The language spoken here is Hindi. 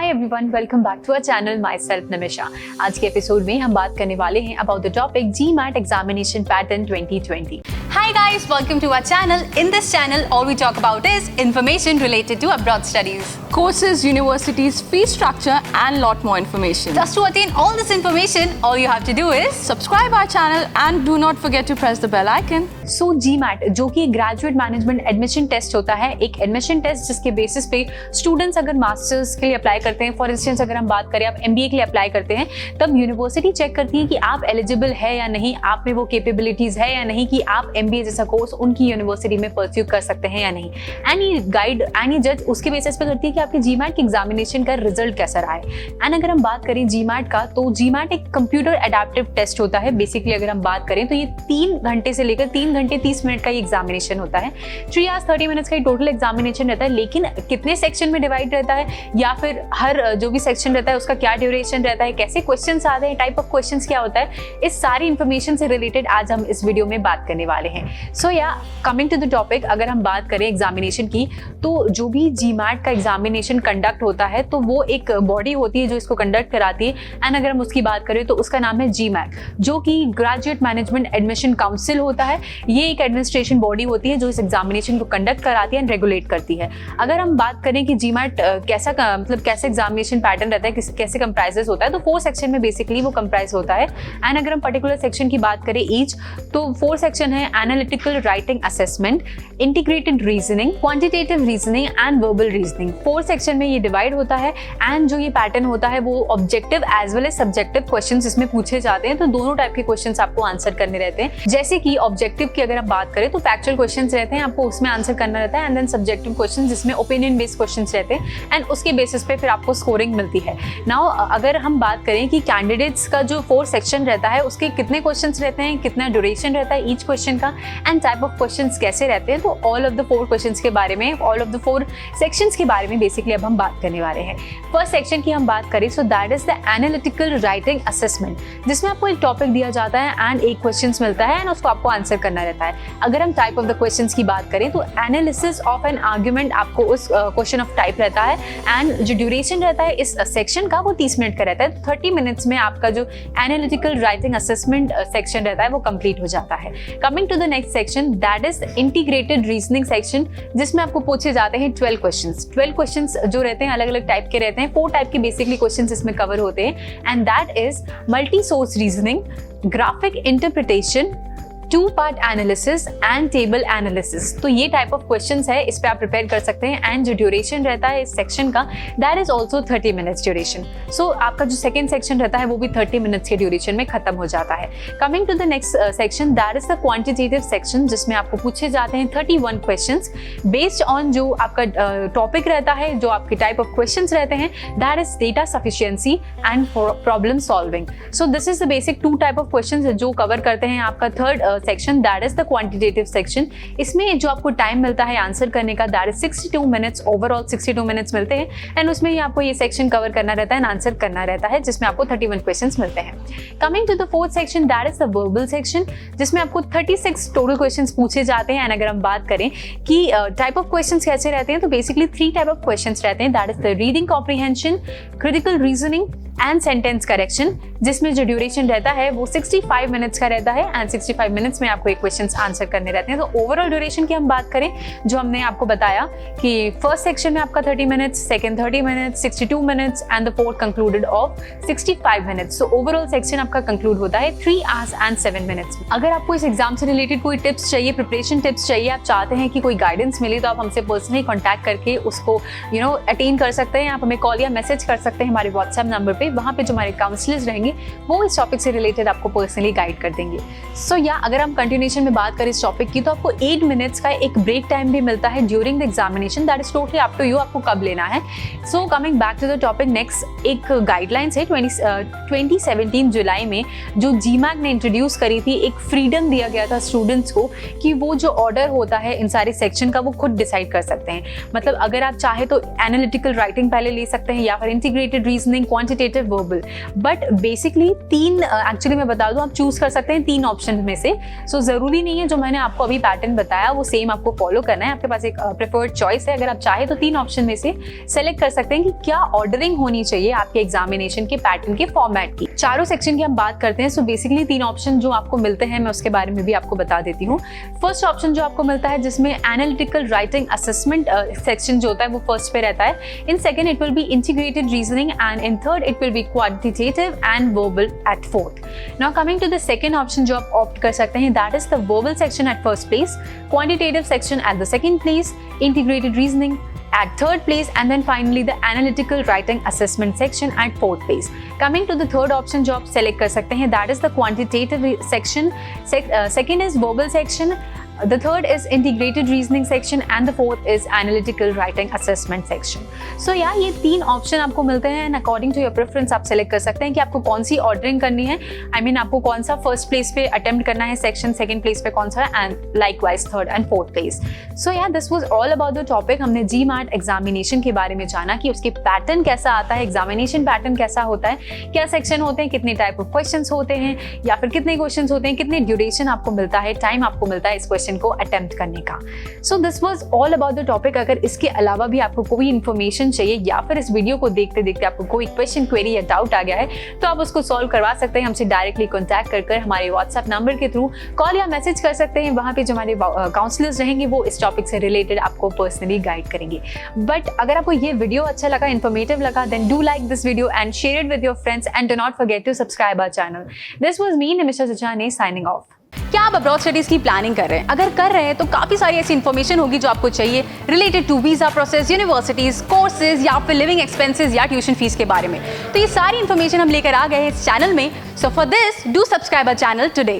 Hi everyone, welcome back to our channel myself Nimisha. आज के एपिसोड में हम बात करने वाले हैं about the topic GMAT examination pattern 2020। Hi guys, welcome to our channel. In this channel, all we talk about is information related to abroad studies. Courses, universities, fee structure and lot more information. Just to attain all this information, all you have to do is Subscribe our channel and do not forget to press the bell icon. So GMAT जो कि ग्रेजुएट मैनेजमेंट एडमिशन टेस्ट होता है, एक एडमिशन टेस्ट जिसके बेसिस पे स्टूडेंट्स अगर मास्टर्स के लिए अप्लाई करते हैं, फॉर इंस्टेंस अगर हम बात करें आप MBA के लिए अप्लाई करते हैं, तब यूनिवर्सिटी चेक करती है कि आप एलिजिबल है या नहीं, आप में वो कैपेबिलिटीज है या नहीं कि आप MBA जैसा कोर्स उनकी यूनिवर्सिटी में परस्यू कर सकते हैं या नहीं। एनी जज उसके बेसिस पे करती है कि आपके GMAT के एग्जामिनेशन का रिजल्ट कैसा रहा है। एंड अगर हम बात करें GMAT का, तो GMAT एक कंप्यूटर एडेप्टिव टेस्ट होता है। बेसिकली अगर हम बात करें तो ये 3 घंटे से लेकर 3 घंटे 30 मिनट का ये एग्जामिनेशन होता है। 3 hours 30 minutes का टोटल एग्जामिनेशन रहता है, लेकिन कितने सेक्शन में डिवाइड रहता है या फिर हर जो भी सेक्शन रहता है उसका क्या ड्यूरेशन रहता है, कैसे क्वेश्चंस आते हैं, टाइप ऑफ क्वेश्चंस क्या होता है, इस सारी इंफॉर्मेशन से रिलेटेड आज हम इस वीडियो में बात करने वाले हैं। सो या कमिंग टू द टॉपिक, अगर हम बात करें एग्जामिनेशन की, तो जो भी GMAT का एग्जामिनेशन कंडक्ट होता है तो वो एक बॉडी होती है जो इसको कंडक्ट कराती है। एंड अगर हम उसकी बात करें तो उसका नाम है GMAT, जो कि ग्रेजुएट मैनेजमेंट एडमिशन काउंसिल होता है। ये एक एडमिनिस्ट्रेशन बॉडी होती है जो इस एग्जामिनेशन को कंडक्ट कराती है एंड रेगुलेट करती है। अगर हम बात करें कि GMAT कैसे एग्जामिनेशन पैटर्न रहता है, कैसे कंप्राइजेस होता है, तो 4 सेक्शन में बेसिकली वो कंप्राइज होता है। एंड अगर हम पर्टिकुलर सेक्शन की बात करें ईच, तो 4 सेक्शन है: analytical writing assessment, integrated reasoning, quantitative reasoning and verbal reasoning. 4 section में ये डिवाइड होता है। एंड जो ये पैटर्न होता है वो objective as well as subjective questions इसमें पूछे जाते हैं। तो दोनों टाइप के क्वेश्चंस आपको आंसर करने रहते हैं। जैसे कि ऑब्जेक्टिव की अगर हम बात करें तो फैक्चुअल क्वेश्चंस रहते हैं, आपको उसमें आंसर करना रहता है। एंड देन सब्जेक्टिव क्वेश्चंस जिसमें ओपिनियन बेस्ड क्वेश्चंस रहते हैं एंड उसके बेसिस पे फिर आपको स्कोरिंग मिलती है। नाउ अगर हम बात करें कि कैंडिडेट्स का जो 4 सेक्शन रहता है उसके कितने क्वेश्चंस रहते हैं, कितना ड्यूरेशन रहता है ईच क्वेश्चन का, एंड टाइप ऑफ क्वेश्चंस कैसे रहते हैं, तो ऑल ऑफ द 4 क्वेश्चंस के बारे में, ऑल ऑफ द 4 सेक्शंस के बारे में बेसिकली अब हम बात करने वाले हैं। फर्स्ट सेक्शन की हम बात करें, so that is the analytical writing assessment, जिसमें आपको एक टॉपिक दिया जाता है एंड एक क्वेश्चंस मिलता है एंड उसको आपको आंसर करना रहता है। अगर हम टाइप ऑफ द क्वेश्चंस की बात करें तो एनालिसिस ऑफ एन आर्ग्यूमेंट आपको उस क्वेश्चन ऑफ टाइप रहता है। एंड जो ड्यूरेशन रहता है इस सेक्शन का वो 30 मिनट का रहता है। 30 मिनट्स में आपका जो एनालिटिकल राइटिंग असेसमेंट सेक्शन रहता है वो कंप्लीट हो जाता है। Coming to the next section, that is integrated reasoning section, जिसमें आपको पूछे जाते हैं 12 क्वेश्चंस। 12 क्वेश्चंस जो रहते हैं अलग अलग टाइप के रहते हैं। 4 टाइप के बेसिकली क्वेश्चंस इसमें कवर होते हैं। And that is multi source reasoning, graphic interpretation, 2-part analysis and table analysis. तो ये टाइप ऑफ क्वेश्चंस है, इस पे आप प्रिपेयर कर सकते हैं। एंड जो ड्यूरेशन रहता है इस सेक्शन का, that is also 30 minutes duration. So आपका जो सेकंड सेक्शन रहता है वो भी 30 मिनट्स के ड्यूरेशन में खत्म हो जाता है। Coming to the next section, that is the quantitative section, जिसमें आपको पूछे जाते हैं 31 क्वेश्चंस बेस्ड ऑन जो आपका टॉपिक रहता है, जो आपके टाइप ऑफ क्वेश्चंस रहते हैं, that is data sufficiency and problem solving. So this is the basic 2 type of questions जो कवर करते हैं आपका third section, that is the quantitative section. इसमें जो आपको टाइम मिलता है आंसर करने का, that is 62 minutes, overall 62 minutes मिलते हैं। एंड उसमें ही आपको ये सेक्शन कवर करना रहता है, आंसर करना रहता है, जिसमें आपको 31 क्वेश्चंस मिलते हैं। Coming to the fourth section, that is the verbal section, जिसमें आपको 36 टोटल क्वेश्चंस पूछे जाते हैं। एंड अगर हम बात करें कि टाइप ऑफ क्वेश्चंस कैसे रहते हैं, तो बेसिकली 3 टाइप ऑफ क्वेश्चंस रहते हैं। That is the reading comprehension, critical reasoning and sentence correction, जिसमें जो ड्यूरेशन रहता है वो 65 मिनट्स का रहता है। एंड 65 मिनट्स में आपको एक क्वेश्चंस आंसर करने रहते हैं। तो ओवरऑल ड्यूरेशन की हम बात करें, जो हमने आपको बताया कि फर्स्ट सेक्शन में आपका 30 minutes, second 30 minutes, 62 minutes and the fourth concluded of 65 minutes. So overall section आपका कंक्लूड होता है 3 hours and 7 minutes। अगर आपको इस एग्जाम से रिलेटेड कोई टिप्स चाहिए, प्रिपरेशन टिप्स चाहिए, आप चाहते हैं कि कोई गाइडेंस मिले, तो आप हमसे पर्सनली कॉन्टैक्ट करके उसको अटेन कर सकते हैं। आप हमें कॉल या मैसेज कर सकते हैं हमारे व्हाट्सएप नंबर पे। वहाँ पे जो हमारे काउंसलर्स रहेंगे वो इस टॉपिक से रिलेटेड आपको पर्सनली गाइड कर देंगे। सो या अगर हम कंटिन्यूएशन में बात करें इस टॉपिक की, तो आपको 8 मिनट्स का एक ब्रेक टाइम भी मिलता है during the examination. That is totally up to you, आपको कब लेना है। So coming back to the topic, next एक गाइडलाइंस है 2017 जुलाई में जो GMAT ने इंट्रोड्यूस करी थी। एक फ्रीडम दिया गया था स्टूडेंट्स को कि वो जो ऑर्डर होता है इन सारे सेक्शन का वो खुद डिसाइड कर सकते हैं। मतलब अगर आप चाहे तो एनालिटिकल राइटिंग पहले ले सकते हैं या फिर integrated reasoning, quantitative, verbal. But basically 3 actually मैं बता दूं, आप चूज कर सकते हैं 3 ऑप्शन में से। सो ज़रूरी नहीं है जो मैंने आपको अभी पैटर्न बताया वो सेम आपको फॉलो करना है। आपके पास एक प्रेफर्ड चॉइस है, अगर आप चाहे तो 3 ऑप्शन में से सेलेक्ट कर सकते हैं कि क्या ऑर्डरिंग होनी चाहिए आपके एग्जामिनेशन के पैटर्न के फॉर्मेट की। चारों सेक्शन की हम बात करते हैं। सो बेसिकली 3 ऑप्शन जो आपको मिलते हैं मैं उसके बारे में भी आपको बता देती हूँ। फर्स्ट ऑप्शन जो आपको मिलता है जिसमें एनालिटिकल राइटिंग असेसमेंट सेक्शन जो होता है वो फर्स्ट पे रहता है। In second it will be integrated reasoning and in third it will be quantitative and verbal at fourth. Now coming to the second option जो आप ऑप्ट कर सकते हैं, that is the verbal section at first place, quantitative section at the second place, integrated reasoning at third place, and then finally the analytical writing assessment section at fourth place. Coming to the third option जो आप select कर सकते हैं, that is the quantitative section. Second is verbal section. The third is integrated reasoning section and the fourth is analytical writing assessment section. So yeah, ये 3 ऑप्शन आपको मिलते हैं and according to your preference आप select कर सकते हैं कि आपको कौन सी ऑर्डरिंग करनी है। I mean आपको कौन सा फर्स्ट प्लेस पे अटेम्प्ट करना है सेक्शन, सेकंड प्लेस पे कौन सा है and likewise third and fourth place. So yeah, this was all about the topic। हमने GMAT एग्जामिनेशन के बारे में जाना कि उसके पैटर्न कैसा आता है, एग्जामिनेशन पैटर्न कैसा होता है, क्या सेक्शन होते हैं, कितने टाइप ऑफ क्वेश्चंस होते हैं या फिर कितने क्वेश्चंस होते हैं, कितने ड्यूरेशन आपको मिलता है, टाइम आपको मिलता है इस क्वेश्चन को अटेम्प्ट करने का। So this was all about the topic. अगर इसके अलावा भी आपको कोई इन्फॉर्मेशन चाहिए या फिर इस वीडियो को देखते देखते आपको कोई क्वेश्चन, क्वेरी या डाउट आ गया है तो आप उसको सॉल्व करवा सकते हैं हमसे डायरेक्टली कॉन्टैक्ट कर हमारे व्हाट्सएप नंबर के थ्रू कॉल या मैसेज कर सकते हैं। वहाँ पे जो हमारे काउंसलर्स रहेंगे वो इस टॉपिक से रिलेटेड आपको पर्सनली गाइड करेंगे। बट अगर आपको ये वीडियो अच्छा लगा, इन्फॉर्मेटिव लगा, then do like this video and share it with your friends and do not forget to subscribe our channel. This was me Nimisha Sachane signing off. क्या आप अब्रॉड स्टडीज की प्लानिंग कर रहे हैं? अगर कर रहे हैं तो काफी सारी ऐसी इन्फॉर्मेशन होगी जो आपको चाहिए related to visa process, universities, courses या फिर लिविंग एक्सपेंसेस या ट्यूशन फीस के बारे में। तो ये सारी इन्फॉर्मेशन हम लेकर आ गए हैं इस चैनल में। So for this do subscribe our channel today.